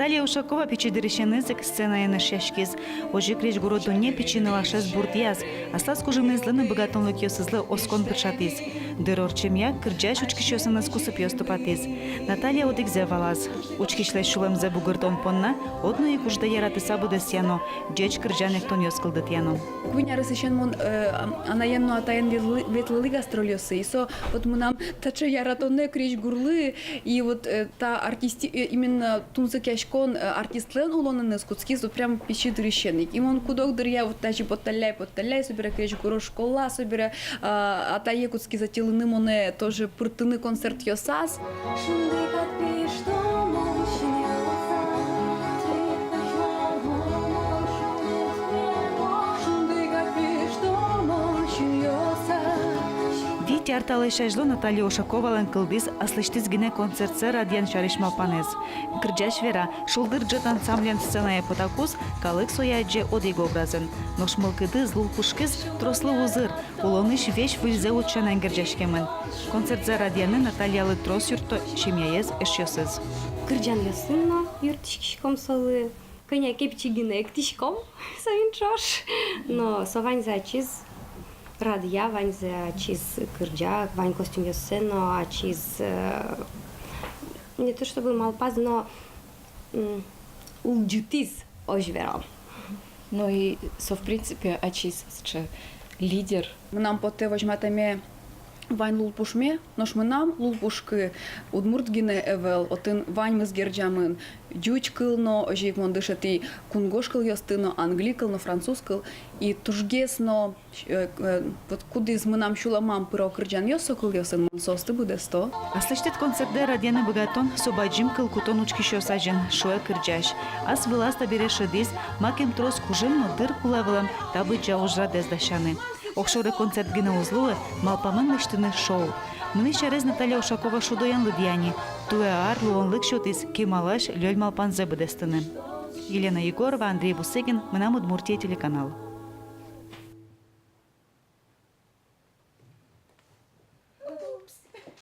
Наталья Ушакова печедерещенызык сцена энешяшкиз. Ожи креш городуне печинала шест буртияз. Аслас кужимны злыны богатонлык ёсызлы оскон пыршатиз. Дырорчемья кырджаш учкишёсыныз кусып ёступатиз. Наталья одикзе валаз. Учкишлай шулемзе бугыртон понна, одно и кужда яратыса будес яно. Джеч кырджанек тон ёскылдыт яно. Куйнярысы шен мон анаянно атаян ветлылы гастролёсы. И со вот мы нам тача яратонне креш гурлы и вот та артисти именно тунзык яшкон артистлен улонын скутскиз вот прям печедерещенник. И мон кудок я вот тачи подталяй собира креш гуро школа собира атае кутски затилыны моне тоже пыртыны концерт ёсас. Арталы шайжло Наталья Ушаковалан кылдиз аслыштиз гине концертсе радиан шаришмалпанез. Кырджаш вера шулдыр джет ансамблен сценая потакус калык сояджи одиго образен. Ношмылкыды злул пушкиз трослы узыр, улоныш вещь выльзе учанан кырджашкемын. Концертсе радианы Натальялы трос юрто шемяез эшёсыз. Кырджан ясынна юртишком салы, коня кепчигине эктишком савинчош, но совань зачиз Радия, вань за чиз кырджак, вань костюм ясено, а чиз не то чтобы малпаз, но улджутиз ожверал. Ну и в принципе, а чиз лидер. Нам поте возьматаме вань лулпушме, нош мы нам лулпушки удмуртгине эвел, отын вань мы сгерджамын, дюч кылно, ожив мондышати кунгош кыл ястыно, англи кылно, француз кыл, и тужгесно, вот кудиз мы нам шуламам пыро кырджан йосо кыл ясын, монсосты буде сто. Аслыштет концертде радианы богатон собаджим кыл кутон учкишо сажен, шуэ кырджаш. Ас выласта берешедиз, макем трос кужим, но дыр кулавылам, табы джаужра дездашаны. Охшоры концерт гына узлуы, малпамын лыштыны шоу. Мны шарез Наталья Ушакова шудоян лыдьяни. Туэ ар луонлык шотиз кемалаш лёль малпан зэбыдестыны. Елена Егорова, Андрей Бусыгин, Мынам Удмуртия телеканал.